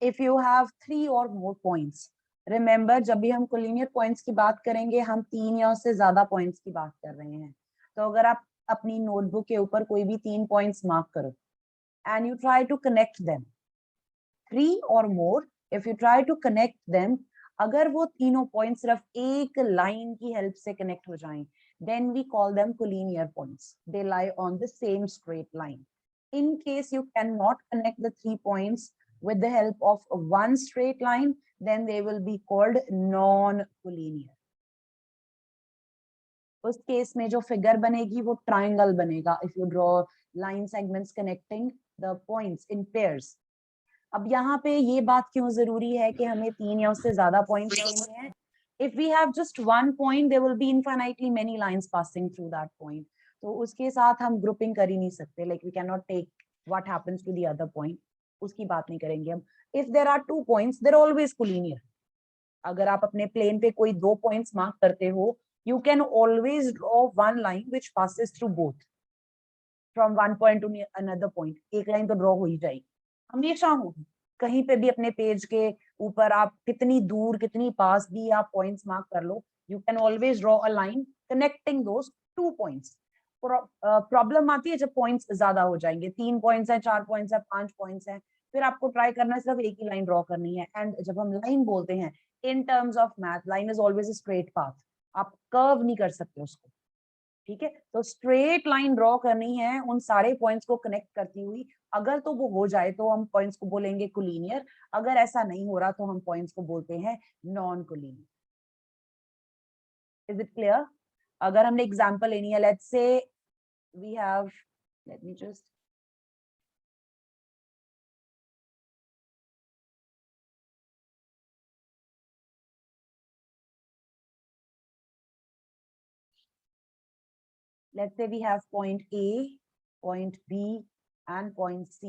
if you have 3 or more points, remember जब भी हम कोलिनियर पॉइंट्स की बात करेंगे हम 3 या उससे ज्यादा पॉइंट्स की बात कर रहे हैं। तो अगर आप अपनी नोटबुक के ऊपर कोई भी 3 पॉइंट्स मार्क करो and you try to connect them, 3 or more, if you try to connect them, अगर वो तीनों पॉइंट सिर्फ एक लाइन की हेल्प से कनेक्ट हो जाएं, then we call them collinear points. They lie on the same straight line. In case you cannot connect the 3 points with the help of one straight line, then they will be called non-collinear. उस case में जो figure बनेगी वो triangle बनेगा if you draw line segments connecting the points in pairs. अब यहाँ पे ये बात क्यों जरूरी है कि हमें 3 या उससे ज्यादा पॉइंट्स लेने हैं? If we have just one point, there will be infinitely many lines passing through that point. तो उसके साथ हम ग्रुपिंग कर ही नहीं सकते, like we cannot take what happens to the other point. उसकी बात नहीं करेंगे हम. If there are 2 points, they're always collinear. अगर आप अपने प्लेन पे कोई 2 पॉइंट्स मार्क करते हो, you can always draw one line which passes through both from one point to another point. एक लाइन तो ड्रॉ हो ही जाएगी हमेशा होगी। कहीं पे भी अपने पेज के ऊपर आप कितनी दूर कितनी पास भी आप पॉइंट्स मार्क कर लो, you can always draw a line connecting those 2 points. Problem आती है जब पॉइंट्स ज्यादा हो जाएंगे, 3 पॉइंट्स हैं, 4 पॉइंट्स हैं, 5 पॉइंट्स हैं, फिर आपको ट्राई करना है सिर्फ एक ही लाइन ड्रॉ करनी है। एंड जब हम लाइन बोलते हैं in terms of math, line is always a straight path, आप कर्व नहीं कर सकते उसको, ठीक है? तो स्ट्रेट लाइन ड्रॉ करनी है उन सारे पॉइंट्स को कनेक्ट करती हुई। अगर तो वो हो जाए तो हम पॉइंट्स को बोलेंगे कोलिनियर, अगर ऐसा नहीं हो रहा तो हम पॉइंट्स को बोलते हैं non collinear. Is it clear? अगर हमने एग्जांपल लेनी है, let's say we have, let me just, let's say we have point A, point B, and point C.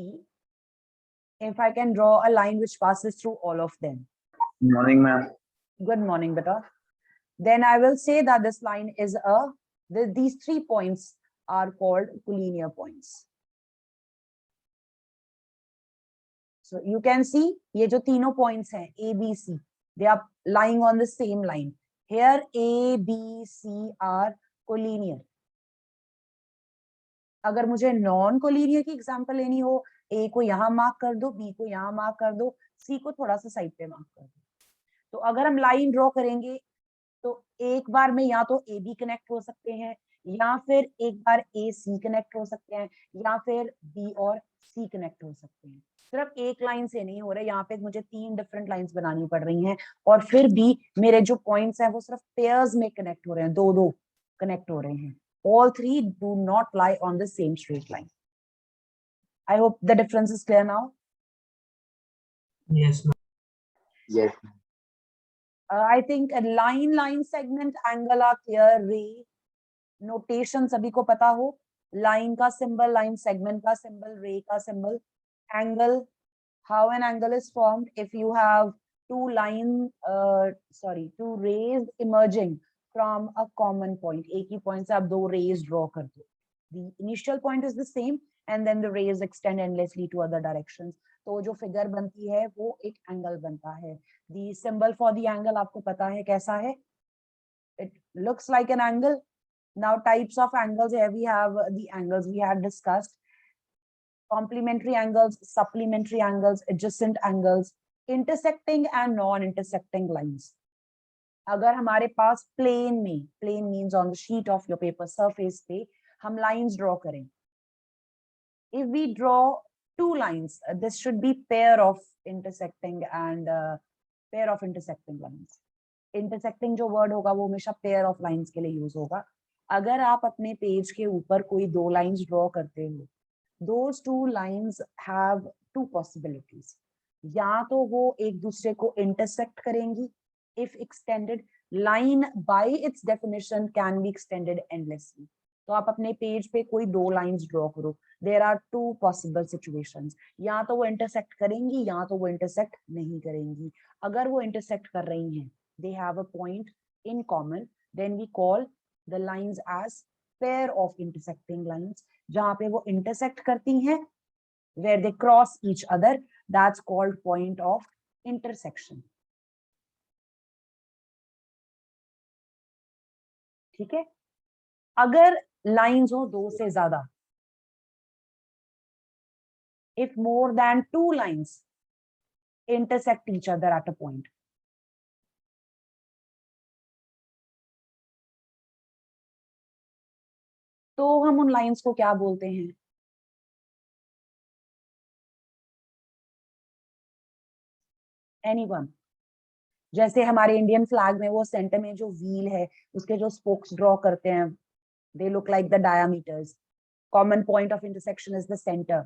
If I can draw a line which passes through all of them. Good morning, ma'am. Good morning, beta. Then I will say that this line is these 3 points are called collinear points. So you can see, ये जो तीनों points हैं A, B, C, they are lying on the same line. Here A, B, C are collinear. अगर मुझे non collinear की example लेनी हो, ए को यहाँ मार्क कर दो, बी को यहाँ मार्क कर दो, सी को थोड़ा सा साइड पे मार्क कर दो। तो अगर हम लाइन ड्रॉ करेंगे तो एक बार में या तो ए बी कनेक्ट हो सकते हैं, या फिर एक बार ए सी कनेक्ट हो सकते हैं, या फिर बी और सी कनेक्ट हो सकते हैं। सिर्फ एक लाइन से नहीं हो रहा है, यहाँ पे मुझे 3 डिफरेंट लाइंस बनानी पड़ रही हैं, और फिर भी मेरे जो पॉइंट्स हैं वो सिर्फ पेयर्स में कनेक्ट हो रहे हैं, 2-2 कनेक्ट हो रहे हैं। All 3 do not lie on the same straight line. I hope the difference is clear now. Yes, ma'am. Yes. I think a line segment angle are clear. Ray notation सभी को पता हो, line का symbol, line segment का symbol, ray का symbol, angle, how an angle is formed if you have two rays emerging from a common point. एक ही point से आप 2 rays draw कर दो. The initial point is the same and then the rays extend endlessly to other directions. तो जो figure बनती है वो एक angle बनता है. The symbol for the angle आपको पता है कैसा है? It looks like an angle. Now types of angles, here we have the angles we had discussed. Complementary angles, supplementary angles, adjacent angles, intersecting and non-intersecting lines. अगर हमारे पास plane में, plane means on the sheet of your paper surface पे हम lines draw करें, if we draw 2 lines, this should be pair of intersecting and pair of intersecting lines. Intersecting जो word होगा वो हमेशा pair of lines के लिए use होगा। अगर आप अपने पेज के ऊपर कोई 2 लाइंस ड्रॉ करते हो, those 2 lines have 2 possibilities. या तो वो एक दूसरे को intersect करेंगी, if extended, line by its definition can be extended endlessly. तो आप अपने पेज पे कोई 2 लाइंस ड्रॉ करो, there are 2 possible situations. या तो वो intersect करेंगी या तो वो intersect नहीं करेंगी। अगर वो intersect कर रही हैं, they have a point in common, then we call the lines as pair of intersecting lines. जहाँ पे वो intersect करती हैं, where they cross each other, That's called point of intersection. ठीक है, अगर लाइंस हो दो से ज्यादा, if more than two lines intersect each other at a point, तो हम उन लाइंस को क्या बोलते हैं? एनीवन? जैसे हमारे इंडियन फ्लैग में वो सेंटर में जो व्हील है उसके जो स्पोक्स ड्रॉ करते हैं, they look like the diameters. Common point of intersection is the centre.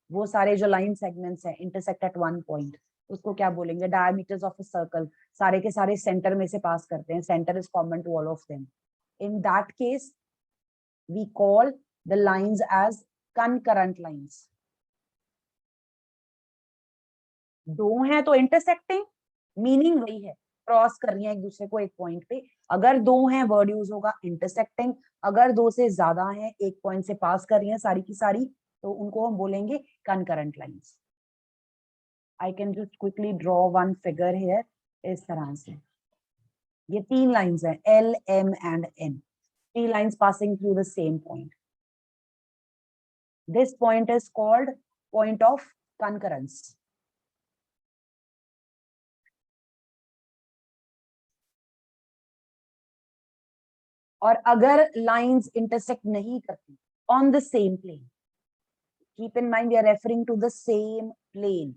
वो सारे जो लाइन सेगमेंट्स हैं इंटरसेक्ट एट वन पॉइंट, उसको क्या बोलेंगे? Diameters of a circle. सारे के सारे सेंटर में से पास करते हैं, centre is common to all of them. In that case we call the lines as concurrent lines. दो हैं तो इंटरसेक्टिंग, मीनिंग वही है, क्रॉस कर रही है एक दूसरे को एक पॉइंट पे. अगर दो हैं वर्ड यूज होगा इंटरसेक्टिंग. अगर दो से ज्यादा हैं एक पॉइंट से पास कर रही हैं सारी की सारी, तो उनको हम बोलेंगे concurrent lines. I can just quickly draw one figure here. इस तरह से ये तीन लाइंस हैं, L, M and N. Three lines passing through the same point. This point is called point of concurrence. और अगर लाइंस इंटरसेक्ट नहीं करती on the same plane, keep in mind we are referring to the same plane.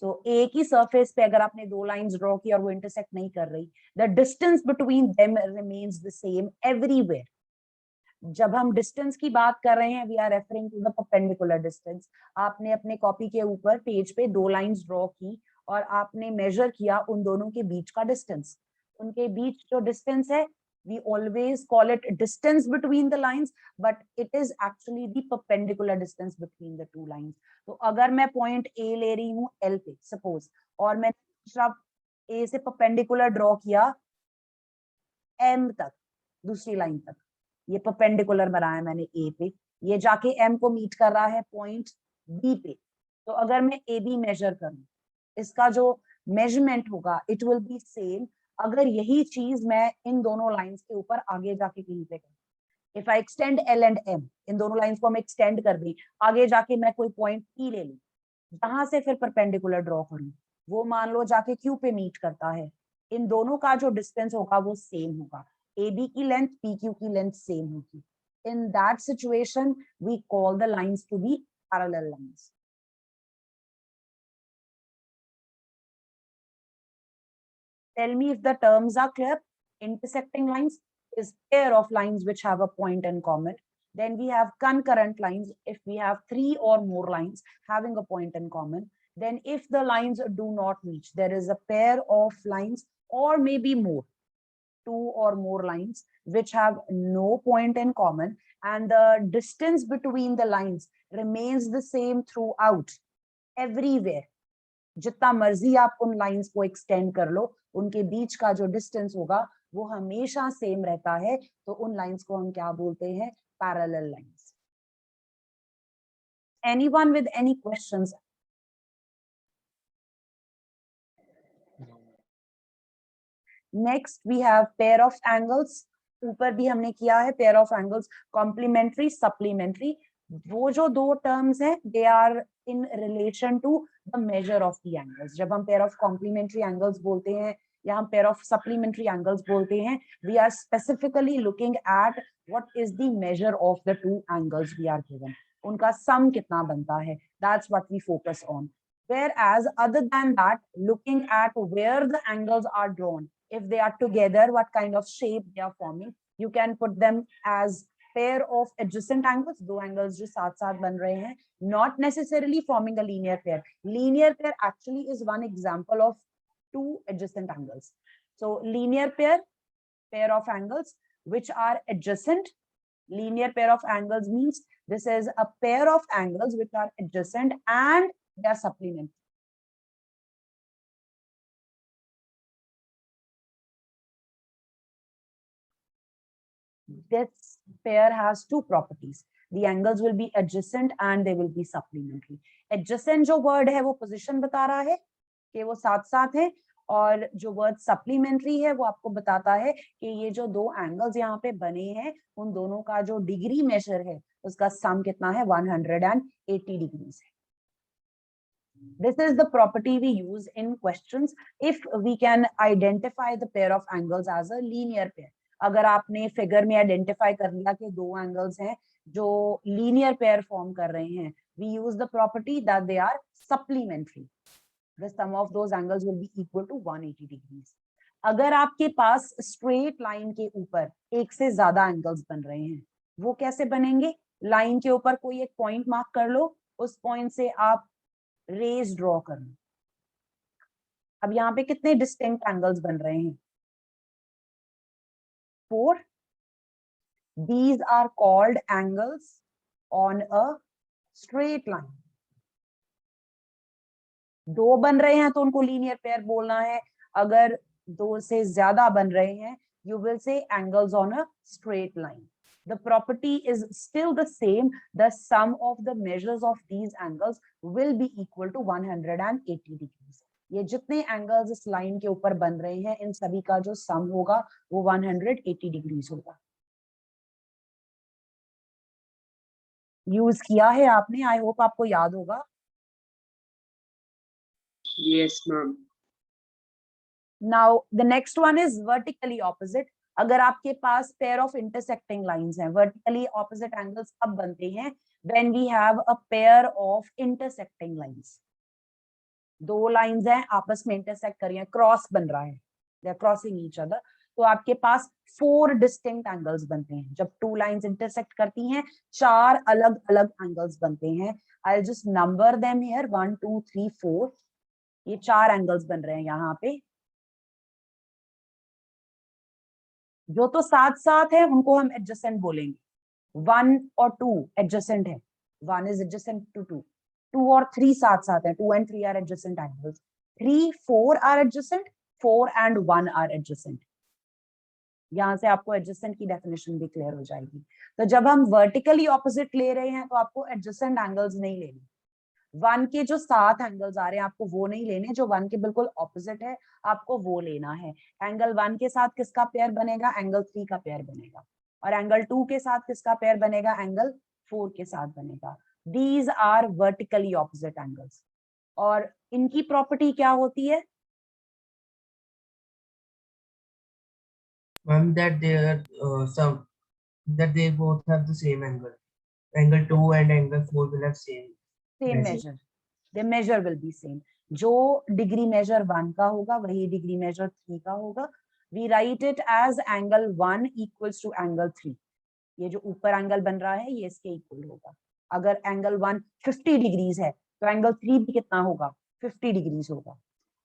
So एक ही surface पे अगर आपने दो lines draw की और वो इंटरसेक्ट नहीं कर रही, the distance between them remains the same everywhere. जब हम डिस्टेंस की बात कर रहे हैं, we are referring to the perpendicular distance. आपने अपने कॉपी के ऊपर पेज पे दो लाइंस ड्रॉ की और आपने मेजर किया उन दोनों के बीच का डिस्टेंस. उनके बीच जो डिस्टेंस है, we always call it distance between the lines, but it is actually the perpendicular distance between the two lines. तो अगर मैं पॉइंट ए ले रही हूँ L पे सपोज, और मैं दूसरा A से परपेंडिकुलर ड्रॉ किया M तक, दूसरी लाइन तक, ये परपेंडिकुलर बनाया मैंने A पे, ये जाके M को मीट कर रहा है पॉइंट B पे. तो अगर मैं AB मेजर करूं, इसका जो मेजरमेंट होगा इट विल बी सेम. अगर यही चीज मैं इन दोनों लाइंस के ऊपर आगे जाके कहीं पे करूं, if I extend L and M, इन दोनों लाइंस को हम एक्सटेंड कर दें, आगे जाके मैं कोई पॉइंट P ले लूं, जहां से फिर परपेंडिकुलर ड्रॉ करूं, वो मान लो जाके Q पे मीट करता है, इन दोनों का जो डिस्टेंस होगा वो सेम होगा. AB की लेंथ PQ की लेंथ सेम होगी. In that situation we call the lines to be parallel lines. Tell me if the terms are clear. Intersecting lines is pair of lines which have a point in common. Then we have concurrent lines if we have three or more lines having a point in common. Then if the lines do not meet, there is a pair of lines or maybe more, two or more lines which have no point in common, and the distance between the lines remains the same throughout, everywhere. जितना मर्जी आप उन lines को extend कर लो, उनके बीच का जो distance होगा वो हमेशा सेम रहता है. तो उन लाइंस को हम क्या बोलते हैं? Parallel lines. Anyone with any questions? Next we have pair of angles. ऊपर भी हमने किया है pair of angles, complementary, supplementary. वो जो दो टर्म्स हैं they are in relation to the measure of the angles. जब हम पेयर ऑफ कॉम्प्लीमेंट्री एंगल्स बोलते हैं या हम पेयर ऑफ सप्लीमेंट्री एंगल्स बोलते हैं, we are specifically looking at what is the measure of the two angles we are given. उनका sum कितना बनता है, that's what we focus on. Whereas other than that, looking at where the angles are drawn, if they are together, what kind of shape they are forming, you can put them as pair of adjacent angles. दो angles जो साथ साथ बन रहे हैं, not necessarily forming a linear pair. Linear pair actually is one example of two adjacent angles. So linear pair, pair of angles which are adjacent. Linear pair of angles means this is a pair of angles which are adjacent and they are supplementary. This pair has two properties. The angles will be adjacent and they will be supplementary. Adjacent जो word है वो position बता रहा है कि वो साथ साथ है, और जो वर्ड सप्लीमेंट्री है वो आपको बताता है कि ये जो दो एंगल्स यहाँ पे बने हैं उन दोनों का जो डिग्री मेजर है उसका सम कितना है, 180 डिग्रीज है. This is the property we use in questions if we can identify the pair of angles as a linear pair. अगर आपने फिगर में आइडेंटिफाई कर लिया कि दो एंगल्स हैं जो लीनियर पेयर फॉर्म कर रहे हैं, we use the property that they are supplementary. The sum of those angles will be equal to 180 degrees. अगर आपके पास स्ट्रेट लाइन के ऊपर एक से ज्यादा एंगल्स बन रहे हैं, वो कैसे बनेंगे? लाइन के ऊपर कोई एक पॉइंट मार्क कर लो, उस पॉइंट से आप रेज ड्रॉ कर लो. अब यहाँ पे कितने डिस्टिंक्ट एंगल्स बन रहे हैं? 4. These are called angles on a straight line. दो बन रहे हैं तो उनको लीनियर पेयर बोलना है. अगर दो से ज्यादा बन रहे हैं, you will say angles on a straight line. The property is still the same. The sum of the measures of these angles will be equal to 180 degrees. ये जितने एंगल्स इस लाइन के ऊपर बन रहे हैं इन सभी का जो सम होगा वो 180 डिग्रीज होगा. यूज किया है आपने, आई होप आपको याद होगा. Yes, ma'am. Now the next one is vertically opposite. अगर आपके पास pair of intersecting lines हैं, vertically opposite angles कब बनते हैं? When we have a pair of intersecting lines. दो लाइंस हैं आपस में इंटरसेक्ट कर रही हैं, क्रॉस बन रहा है, they are crossing each other. तो आपके पास 4 डिस्टिंक्ट एंगल्स बनते हैं. जब टू लाइंस इंटरसेक्ट करती हैं, 4 अलग अलग एंगल्स बनते हैं. I'll just number them here, 1 2 3 4. ये 4 एंगल्स बन रहे हैं यहाँ पे. जो तो साथ साथ है उनको हम एडजेसेंट बोलेंगे. 1 और 2 एडजेसेंट है, 1 is adjacent to 2. 2 और 3 साथ साथ है, 2 and 3 are adjacent angles. 3 4 are adjacent, 4 and 1 are adjacent. यहाँ से आपको एडजेसेंट की डेफिनेशन भी क्लियर हो जाएगी. तो जब हम वर्टिकली ऑपोजिट ले रहे हैं तो आपको एडजेसेंट एंगल्स नहीं लेने. 1 के जो 7 एंगल्स आ रहे हैं आपको वो नहीं लेने, जो 1 के बिल्कुल ऑपोजिट है आपको वो लेना है. एंगल 1 के साथ किसका पेयर बनेगा? एंगल 3 का पेयर बनेगा. और एंगल 2 के साथ किसका पेयर बनेगा? एंगल 4 के साथ बनेगा. These are vertically opposite angles. और इनकी प्रॉपर्टी क्या होती है? Ma'am, that they are that they both have the same angle. Angle 2 and angle 4 will have same measure. The measure will be same. जो डिग्री मेजर 1 का होगा वही degree major 3 का होगा. We write it as angle 1 equals to angle 3. ये जो ऊपर angle बन रहा है ये इसके इक्वल होगा. अगर एंगल 1 50 डिग्रीज है तो एंगल 3 भी कितना होगा? 50 डिग्रीज होगा.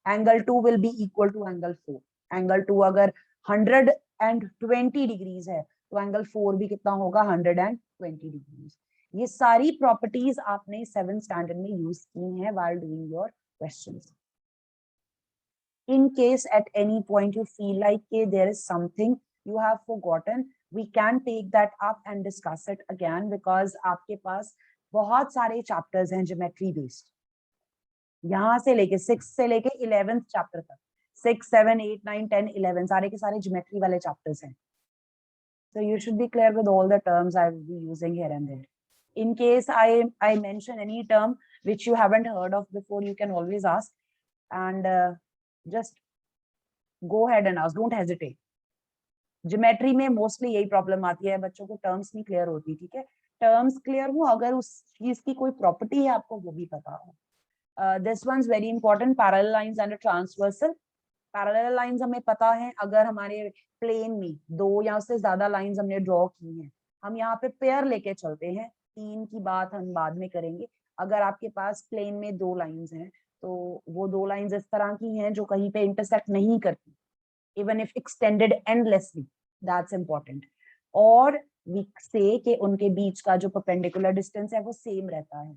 Angle 2 will be equal to angle 4. Angle 2 अगर 120 डिग्रीज है तो एंगल 4 भी कितना होगा? 120 डिग्रीज. ये सारी प्रॉपर्टीज आपने 7th स्टैंडर्ड में यूज की हैं while doing your questions. In case at any point you feel like there is something you have forgotten, we can take that up and discuss it again because आपके पास बहुत सारे chapters हैं geometry based. यहाँ से लेके 6 से लेके 11th chapter तक, 6 7 8 9 10 11 सारे के सारे ज्योमेट्री वाले चैप्टर्स हैं. So you should be clear with all the terms I will be using here and there. In case I mention any term which you haven't heard of before, you can always ask and just go ahead and ask. Don't hesitate. Geometry में mostly यही problem आती है, बच्चों को terms नहीं clear होती. ठीक है, टर्म्स क्लियर हो, अगर उस चीज की कोई प्रॉपर्टी है आपको वो भी पता हो. This one is very important, parallel lines and transversal. Parallel lines हमें पता है, अगर हमारे प्लेन में 2 या उससे ज्यादा लाइंस हमने ड्रॉ की हैं, हम यहाँ पे पेयर लेके चलते हैं. 3 की बात हम बाद में करेंगे. अगर आपके पास प्लेन में 2 लाइंस हैं तो वो 2 लाइंस इस तरह की हैं जो कहीं पे इंटरसेक्ट नहीं करती, even if extended endlessly. That's important. और we say कि उनके बीच का जो perpendicular distance है वो same रहता है.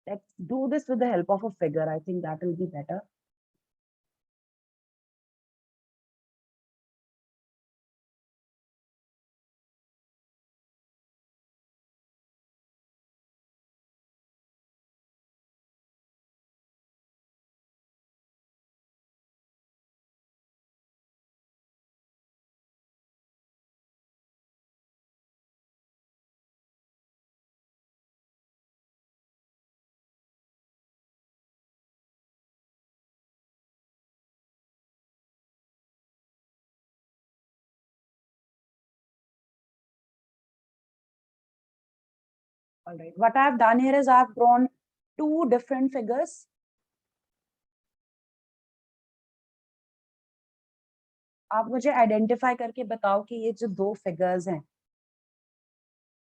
Let's do this with the help of a figure. I think that will be better. All right, what I have done here is I have drawn two different figures. आप मुझे identify करके बताओ कि ये जो दो फिगर्स हैं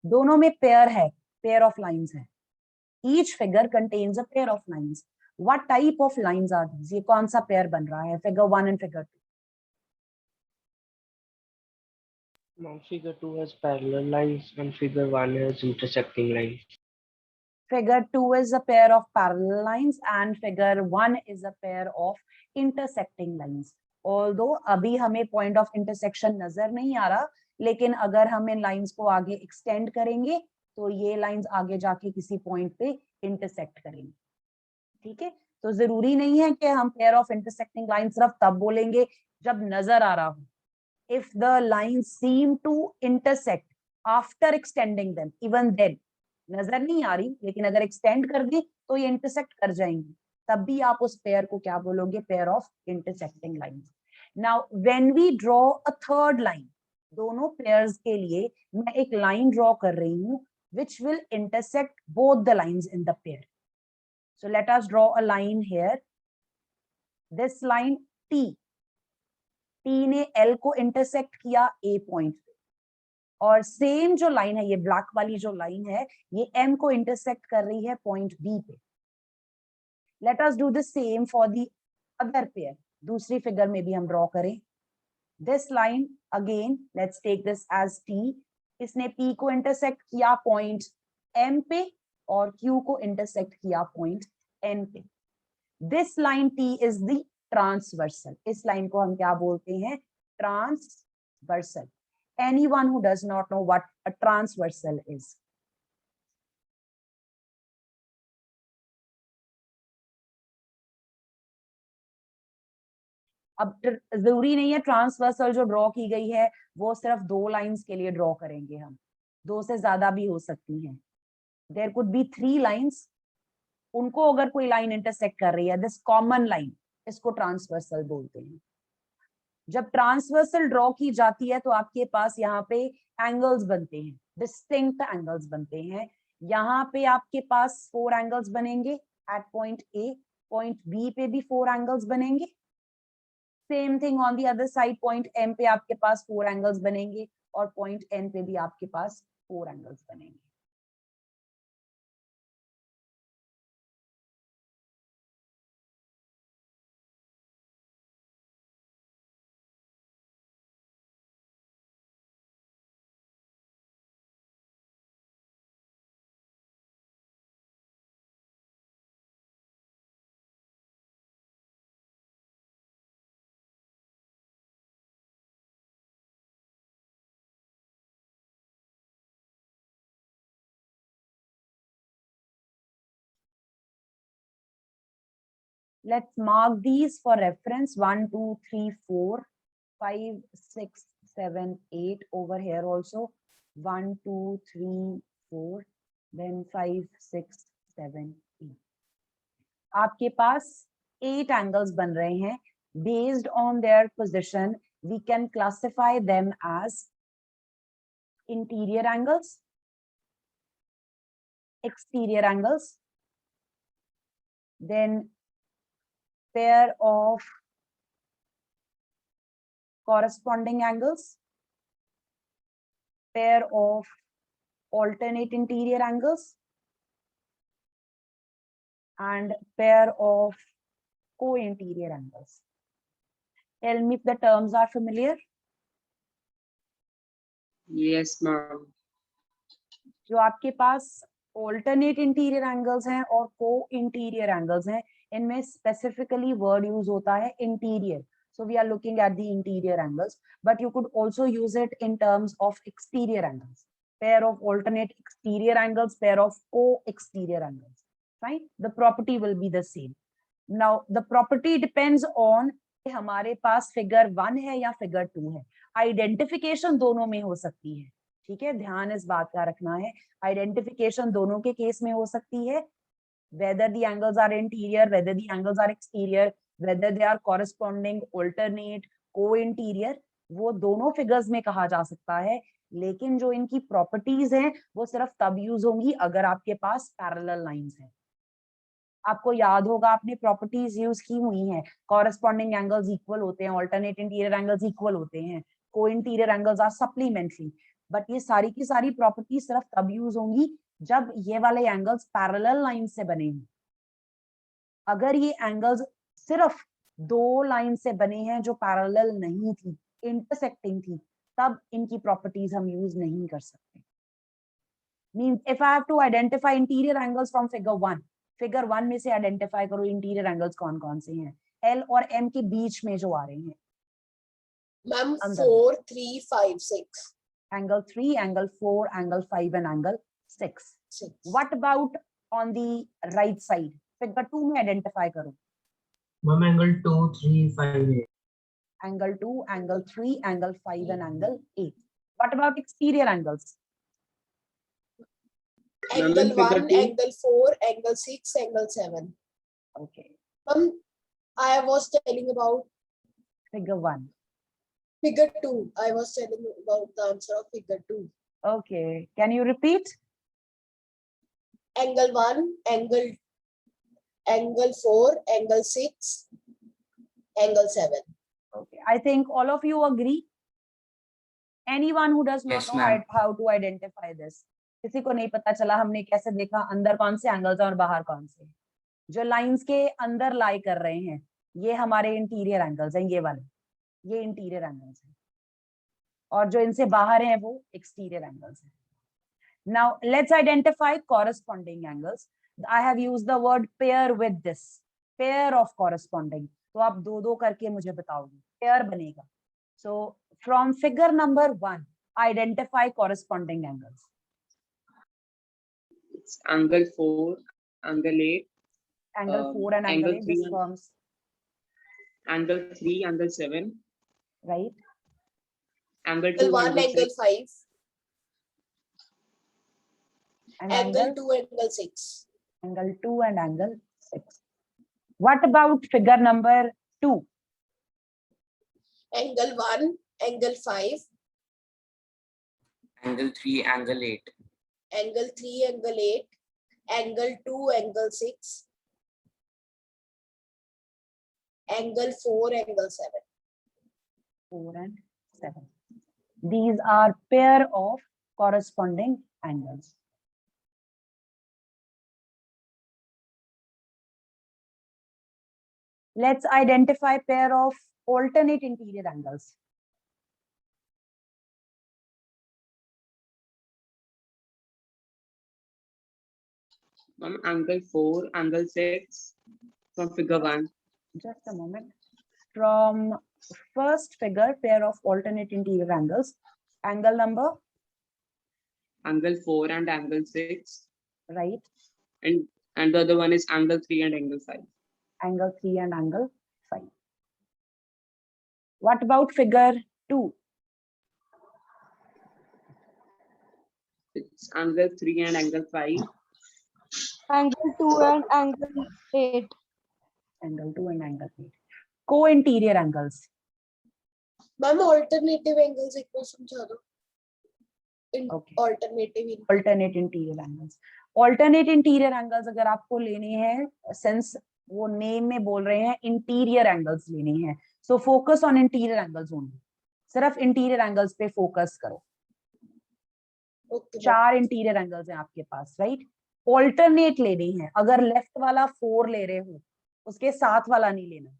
दोनों में पेयर है, पेयर ऑफ लाइंस है. Each figure contains a pair of lines. What type of lines are these? ये कौन सा पेयर बन रहा है figure 1 and figure 2? Now figure 2 has parallel lines and figure 1 has intersecting lines. Figure 2 is a pair of parallel lines and figure 1 is a pair of intersecting lines. Although अभी हमें point of intersection नजर नहीं आ रहा, लेकिन अगर हम इन lines को आगे extend करेंगे तो ये lines आगे जाके किसी point पे intersect करेंगे. ठीक है, तो जरूरी नहीं है कि हम pair of intersecting lines सिर्फ तब बोलेंगे जब नजर आ रहा हो. If the lines seem to intersect after extending them, even then नजर नहीं आ रही लेकिन अगर एक्सटेंड कर दी तो ये इंटरसेक्ट कर जाएंगी, तब भी आप उस पेयर को क्या बोलोगे? Pair of intersecting lines. Now when we draw a third line, दोनों पेयर्स के लिए मैं एक लाइन ड्रॉ कर रही हूं which will intersect both the lines in the pair. So let us draw a line here. This line T ने L को इंटरसेक्ट किया A पॉइंट पे, और सेम जो लाइन है, ये ब्लैक वाली जो लाइन है, ये M को इंटरसेक्ट कर रही है पॉइंट B पे. Let us do the same for the other pair. दूसरी फिगर में भी हम ड्रॉ करें. This line again let's take this as T. इसने P को इंटरसेक्ट किया पॉइंट M पे और Q को इंटरसेक्ट किया पॉइंट N पे. This line T is the transversal. इस लाइन को हम क्या बोलते हैं? Transversal. Anyone who does not know what a transversal is? अब जरूरी नहीं है ट्रांसवर्सल जो ड्रॉ की गई है वो सिर्फ दो लाइंस के लिए ड्रॉ करेंगे हम, दो से ज्यादा भी हो सकती हैं. There could be 3 lines. उनको अगर कोई लाइन इंटरसेक्ट कर रही है, दिस कॉमन लाइन, इसको ट्रांसवर्सल बोलते हैं. जब ट्रांसवर्सल ड्रॉ की जाती है तो आपके पास यहाँ पे एंगल्स बनते हैं, डिस्टिंक्ट एंगल्स बनते हैं. यहाँ पे आपके पास 4 एंगल्स बनेंगे at point A. Point B पे भी 4 एंगल्स बनेंगे. Same thing on the other side, point M पे आपके पास 4 एंगल्स बनेंगे और पॉइंट एन पे भी आपके पास 4 एंगल्स बनेंगे. Let's mark these for reference. 1, 2, 3, 4, 5, 6, 7, 8. Over here also 1, 2, 3, 4, then 5, 6, 7, 8. आपके पास 8 एंगल्स बन रहे हैं. Based on their position, we can classify them as interior angles, exterior angles, then pair of corresponding angles, pair of alternate interior angles, and pair of co-interior angles. Tell me if the terms are familiar. Yes, ma'am. जो आपके पास alternate interior angles हैं और co-interior angles हैं, इनमें specifically word use होता है interior. So we are looking at the interior angles, but you could also use it in terms of exterior angles. Pair of alternate exterior angles, pair of co-exterior angles. Fine. The property will be the same. Now the property depends on कि हमारे पास figure 1 है या figure 2 है. Identification दोनों में हो सकती है. ठीक है, ध्यान इस बात का रखना है. आइडेंटिफिकेशन दोनों के केस में हो सकती है. whether the angles are interior, whether the angles are exterior, whether they are corresponding, alternate, co-interior, वो दोनों फिगर्स में कहा जा सकता है. लेकिन जो इनकी प्रॉपर्टीज हैं वो सिर्फ तब यूज होंगी अगर आपके पास पैरेलल लाइंस हैं। आपको याद होगा आपने प्रॉपर्टीज यूज की हुई हैं, कॉरेस्पॉन्डिंग एंगल्स इक्वल होते हैं, ऑल्टरनेट इंटीरियर एंगल्स इक्वल होते हैं, co-interior angles are supplementary. But ये सारी की सारी प्रॉपर्टीज सिर्फ तब यूज होंगी जब ये वाले एंगल्स पैरेलल लाइन से बने हों। अगर ये एंगल्स सिर्फ दो लाइन से बने हैं जो पैरेलल नहीं थी, इंटरसेक्टिंग थी, तब इनकी प्रॉपर्टीज हम यूज नहीं कर सकते। Means if I have to identify interior angles from figure 1 में से आइडेंटिफाई करो इंटीरियर एंगल्स कौन कौन से हैं, एल और एम के बीच में जो आ रहे हैं। मैम अंदर। 4 3 5 6 angle 3, angle 4, angle 5 and angle 6। 6 what about on the right side, figure 2 में आइडेंटिफाई करो। Ma'am angle 2 3 5 8 Angle 2, angle 3, angle 5 and angle 8. What about exterior angles? angle figure 1 two. angle 4 angle 6 angle 7. Okay, I was telling about figure 1. figure 2. I was telling about the answer of figure 2. Okay, can you repeat? Angle 1 angle 4 angle 6 angle 7. Okay, I think all of you agree. Anyone who does not Yes, know ma'am. how to identify this? किसी को नहीं पता चला हमने कैसे देखा अंदर कौन से एंगल्स हैं और बाहर कौन से? जो लाइंस के अंदर लाई कर रहे हैं ये हमारे इंटीरियर एंगल्स हैं, ये वाले, ये इंटीरियर एंगल्स हैं, और जो इनसे बाहर हैं वो एक्सटीरियर एंगल्स हैं। Now let's identify corresponding angles. I have used the word pair with this. Pair of corresponding. तो आप दो दो करके मुझे बताओगे, पेयर बनेगा। So from figure number 1, identify corresponding angles. It's angle 4, angle 8, Angle 4 and angle 8, this 3 forms, angle 3, angle 7, right? angle 2, Angle 1 angle angle 6, 5 And angle 2 angle 6. angle 2 and angle 6. What about figure number 2? Angle 1 angle 5 Angle 3, angle 8. angle 3 angle 8 angle 2 angle 6 angle 4 angle 7. 4 and 7. These are pair of corresponding angles. Let's identify pair of alternate interior angles. angle 4, angle 6 from figure 1. Just a moment. From first figure, pair of alternate interior angles. Angle number, Angle 4 and angle 6. right? And the other one is angle 3 and angle 5. Angle 3 and angle 5. What about figure 2? It's angle 3 and angle 5. Angle 2 and angle 8. Angle 2 and angle 8. Co-interior angles. Ma'am alternative angles एक बार समझा दो. Okay. Alternative Alternate interior angles. Alternate interior angles अगर आपको लेने हैं, since वो name में बोल रहे हैं इंटीरियर एंगल्स लेने हैं, so focus on interior angles only. सिर्फ इंटीरियर एंगल्स पे फोकस करो. okay. 4 इंटीरियर एंगल्स हैं आपके पास, राइट? ऑल्टरनेट लेने हैं. अगर लेफ्ट वाला 4 ले रहे हो उसके साथ वाला नहीं लेना.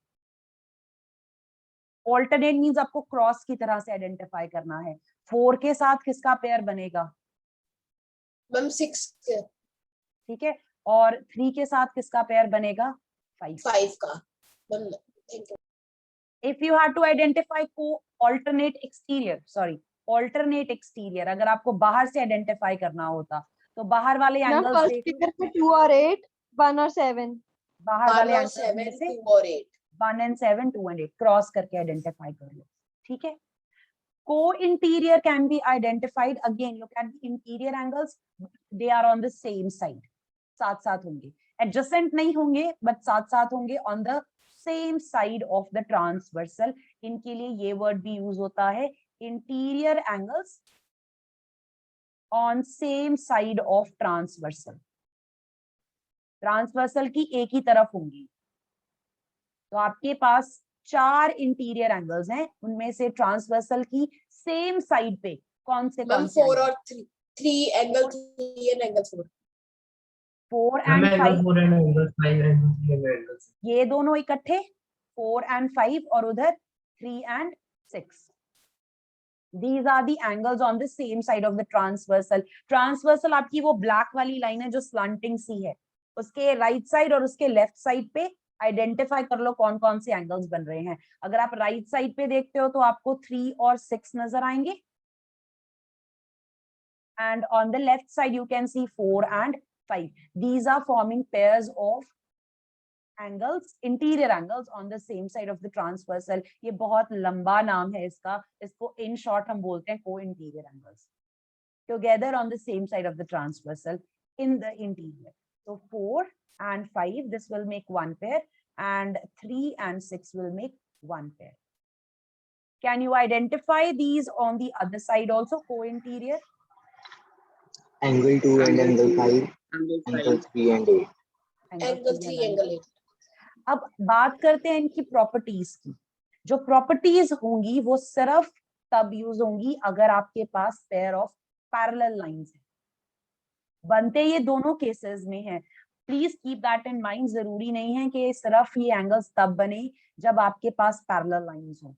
ऑल्टरनेट मींस आपको क्रॉस की तरह से आइडेंटिफाई करना है. 4 के साथ किसका पेयर बनेगा? मैम 6 के ठीक है. और 3 के साथ किसका पेयर बनेगा? 5. 5 का. Ma'am thank you. If you have to identify alternate exterior, अगर आपको बाहर से आइडेंटिफाई करना होता तो बाहर वाले Ma'am, एंगल्स first देख लो. figure पे 2 और 8, 1 और 7. बाहर 1 वाले और एंगल्स 7 में से 2 और 8. 1 and 7, 2 and 8 क्रॉस करके आइडेंटिफाई कर लो. ठीक है. Co-interior can be identified. Again, look at the interior angles. They are on the same side. साथ साथ होंगे. Adjacent नहीं होंगे, but साथ साथ होंगे on the same side of the transversal. इनके लिए ये word भी यूज होता है. Interior angles on same side of transversal. Transversal की एक ही तरफ होंगी। तो आपके पास 4 इंटीरियर एंगल्स हैं, उनमें से ट्रांसवर्सल की सेम साइड पे कौन से मैम कौन से 4 और 3, 3 angle 3 and angle 4। 4 ma'am and angle 5, 4 and angle 5 angle 3 and angle 6। ये दोनों इकट्ठे 4 and 5 और उधर 3 and 6. These are the angles on the same side of the transversal. Transversal आपकी वो ब्लैक वाली लाइन है जो स्लंटिंग सी है, उसके राइट साइड और उसके लेफ्ट साइड पे आइडेंटिफाई कर लो कौन कौन से एंगल्स बन रहे हैं। अगर आप राइट साइड पे देखते हो तो आपको 3 और 6 नजर आएंगे, and on the left side you can see 4 and 5. These are forming pairs of angles, interior angles on the same side of the transversal. ये बहुत लंबा नाम है इसका, इसको in short हम बोलते हैं co-interior angles, together on the same side of the transversal in the interior. So 4 and 5, this will make one pair, and 3 and 6 will make one pair. Can you identify these on the other side also, co-interior? Angle 2 and Angle angle 5, 2, angle angle 5. 3 and 8. Angle 3 angle 8। अब बात करते हैं इनकी properties की। जो properties होंगी वो सिर्फ तब यूज होंगी अगर आपके पास पेयर ऑफ पैरेलल लाइंस है। बनते ये दोनों केसेस में है, please keep that in mind. जरूरी नहीं है कि सिर्फ ये एंगल्स तब बने जब आपके पास पैरेलल लाइंस हो।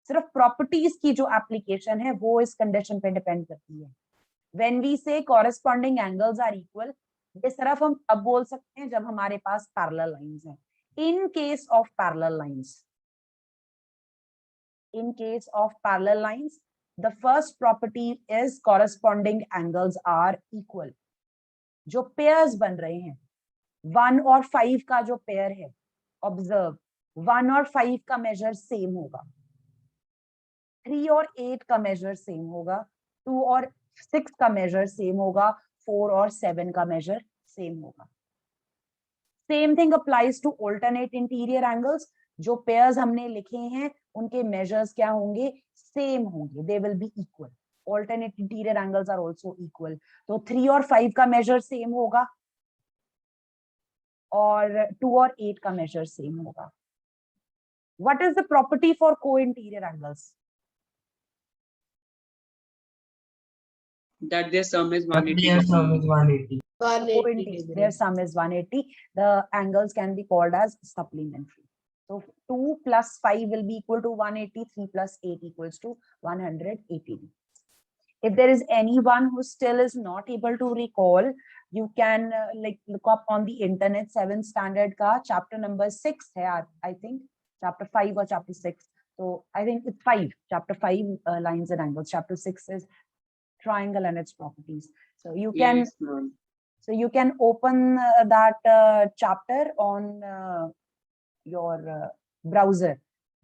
सिर्फ प्रॉपर्टीज की जो एप्लीकेशन है वो इस कंडीशन पे डिपेंड करती है। व्हेन वी से कॉरेस्पॉन्डिंग एंगल्स आर इक्वल, ये सिर्फ हम तब बोल सकते हैं जब हमारे पास पैरेलल लाइंस हैं। In case of parallel lines, the first property is corresponding angles are equal. जो pairs बन रहे हैं 1 और 5 का जो pair है, observe 1 और 5 का measure same होगा, 3 और 8 का measure same होगा, 2 और 6 का measure same होगा, 4 और 7 का measure same होगा। Same thing applies to alternate interior angles. जो pairs हमने लिखे हैं उनके measures क्या होंगे? Same होंगे, they will be equal. Alternate interior angles are also equal. तो 3 और 5 का measure same होगा और 2 और 8 का measure same होगा। What is the property for co-interior angles? That their sum is But 180 their degree. sum is 180. 180 Their sum is 180. The angles can be called as supplementary. So 2 plus 5 will be equal to 180. 3 plus 8 equals to 180. If there is anyone who still is not able to recall, you can look up on the internet 7th standard ka chapter number 6 hai, I think chapter 5 or chapter 6. So I think it's 5, chapter 5 lines and angles. Chapter 6 is triangle and its properties. So you can Yes, ma'am. So you can open that chapter on your browser.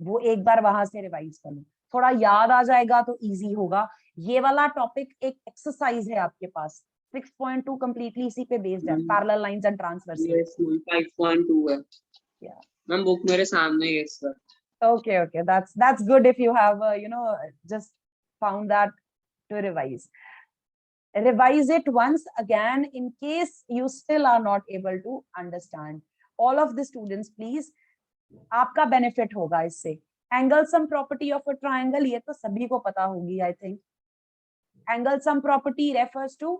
वो एक बार वहां से revise कर लो, थोड़ा याद आ जाएगा तो easy होगा। ये वाला टॉपिक एक एक्सरसाइज है आपके पास, 6.2 कंप्लीटली इसी पे बेस्ड है, parallel lines and transversal. Yes, ma'am. 5.2 है। Yeah. मैम बुक मेरे सामने ही है इस वक्त। Okay, that's good if you have just found that to revise. Revise it once again in case you still are not able to understand. All of the students, please, आपका benefit होगा इससे। Angle sum property of a triangle, ये तो सभी को पता होगी, I think. Angle sum property refers to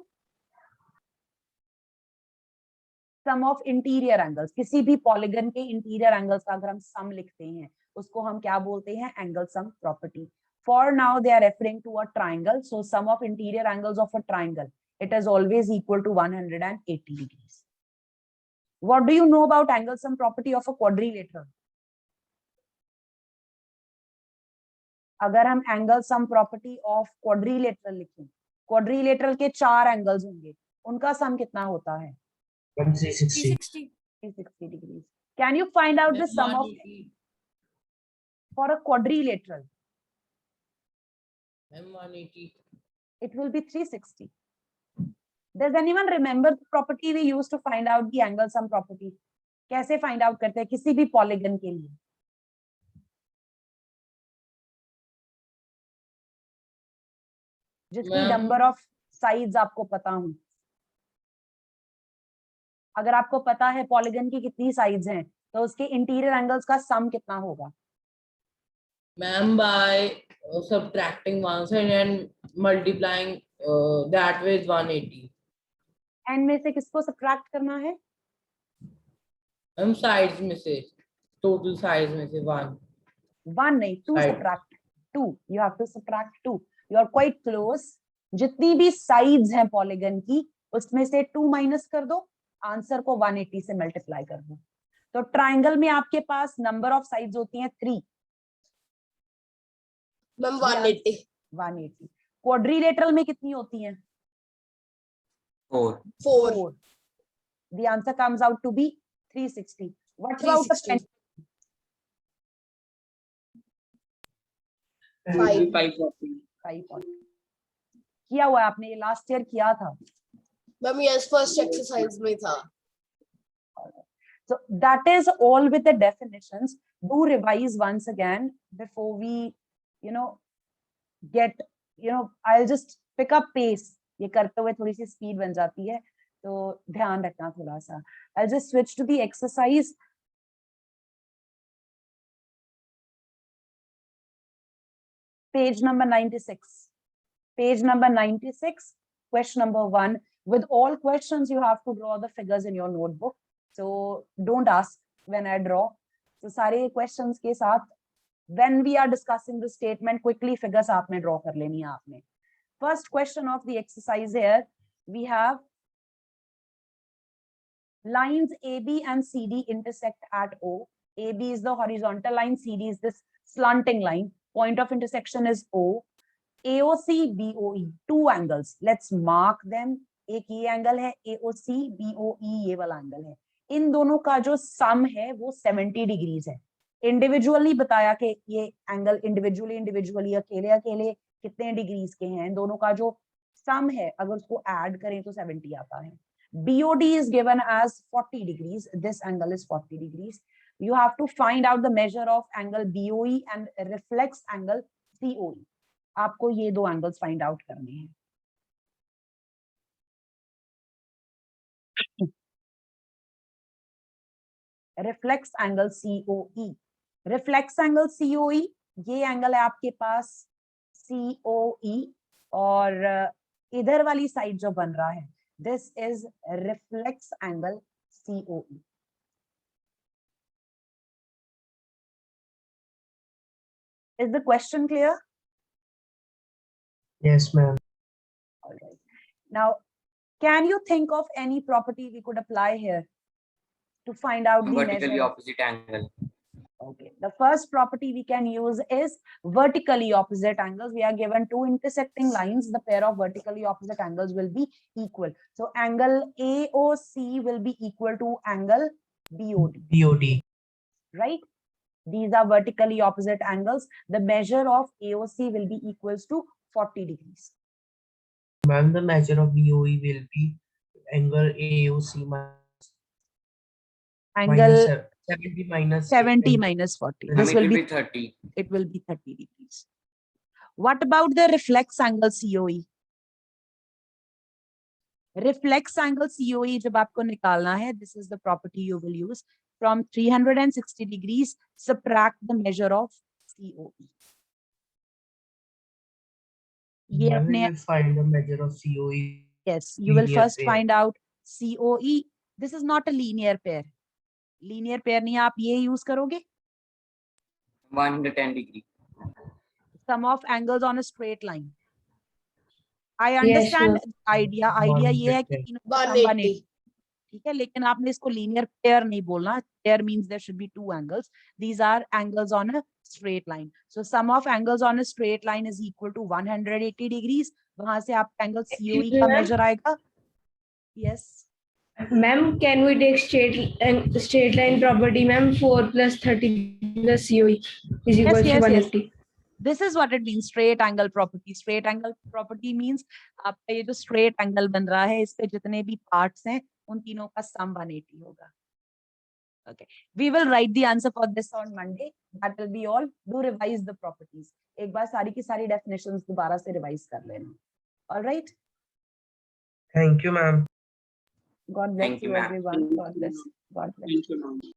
sum of interior angles. किसी भी polygon के interior angles का अगर हम sum लिखते हैं, उसको हम क्या बोलते हैं? Angle sum property. For now, they are referring to a triangle. So sum of interior angles of a triangle, it is always equal to 180 degrees. What do you know about angle sum property of a quadrilateral? अगर हम angle sum property of quadrilateral लिखें, quadrilateral के 4 angles होंगे, उनका sum कितना होता है? 360. 360 degrees. Can you find out the sum of for a quadrilateral? 180. It will be 360. Does anyone remember the property we used to find out the angle sum property? कैसे find out करते हैं किसी भी polygon के लिए? जिसकी Ma'am, number of sides आपको पता हो, अगर आपको पता है पॉलीगन की कितनी साइड्स हैं तो उसके इंटीरियर एंगल्स का सम कितना होगा? Ma'am, by subtracting one side and multiplying that with 180. And में से किसको सब्ट्रैक्ट करना है? Ma'am, sides में से total sides में से 1. 1 नहीं, 2 Side. Subtract 2, you have to subtract 2, you are quite close. जितनी भी साइड्स हैं पॉलीगन की उसमें से 2 माइनस कर दो, आंसर को 180 से मल्टीप्लाई कर दो। तो ट्राइंगल में आपके पास नंबर ऑफ साइड्स होती हैं 3, मैम 180। 180। क्वाड्रिलेटरल में कितनी होती हैं? 4. 4। The answer comes out to be 360. What about the 360. 540. 540? किया हुआ है आपने, ये लास्ट ईयर किया था। मैम यस फर्स्ट एक्सरसाइज में था। So that is all with the definitions. Do revise once again before we, I'll just pick up pace. ये करते हुए थोड़ी सी स्पीड बन जाती है, तो ध्यान रखना थोड़ा सा। I'll just switch to the exercise. Page number 96. Page number 96, question number 1. With all questions, you have to draw the figures in your notebook. So don't ask when I draw. So सारे questions के साथ, when we are discussing the statement, quickly figures आपने draw कर लेनी है आपने. First question of the exercise here, we have lines AB and CD intersect at O. AB is the horizontal line, CD is this slanting line. Point of intersection is O. AOC, BOE, two angles. Let's mark them. एक ये angle है AOC, BOE ये वाला angle है। इन दोनों का जो सम है वो 70 डिग्रीज है। इंडिविजुअली बताया कि ये एंगल इंडिविजुअली अकेले अकेले कितने डिग्रीज के हैं, इन दोनों का जो सम है अगर उसको ऐड करें तो 70 आता है। BOD is given as 40 degrees. This angle is 40 degrees. You have to find out the measure of angle BOE and reflex angle COE. आपको ये दो एंगल्स फाइंड आउट करने हैं। Reflex angle COE, reflex angle COE ये angle है आपके पास COE, और इधर वाली साइड जो बन रहा है this is reflex angle COE। Is the question clear? Yes, ma'am. All right. Now, can you think of any property we could apply here to find out the Vertically measure? opposite angle. Okay, the first property we can use is vertically opposite angles. We are given two intersecting lines. The pair of vertically opposite angles will be equal. So angle AOC will be equal to angle BOD, BOD. right? These are vertically opposite angles. The measure of AOC will be equals to 40 degrees. Ma'am, the measure of BOE will be angle AOC Angle 70 minus 70 8. minus 40. And This it will will be be 30. it will be 30 degrees. What about the reflex angle COE? Reflex angle COE जब आपको निकालना है, this is the property you will use. From 360 degrees, subtract the measure of COE. ये Ma'am, अपने we will find the measure of COE. yes, you will linear first pair. find out COE. This is not a linear pair. Linear pair नहीं, आप ये use करोगे. 110 degree. Sum of angles on a straight line. I understand idea. Idea ये है कि तीनों का sum 180. 180। ठीक है, लेकिन आपने इसको linear pair नहीं बोलना. Pair means there should be two angles. These are angles on a straight line. So sum of angles on a straight line is equal to 180 degrees. वहां से आपका angle COE का measure आएगा. Yes. Ma'am, can we take straight line property, ma'am? 4 plus 30 plus COE is equal to 180. This is what it means, straight angle property. Straight angle property means आपका ये जो straight angle बन रहा है, इस पे जितने भी parts हैं, उन तीनों का sum 180 होगा. Okay, we will write the answer for this on Monday. That will be all. Do revise the properties. एक बार सारी की सारी definitions दोबारा से revise कर लेना. All right. Thank you, ma'am. God bless Thank you, you, ma'am. everyone. God bless. God bless. Thank you, ma'am.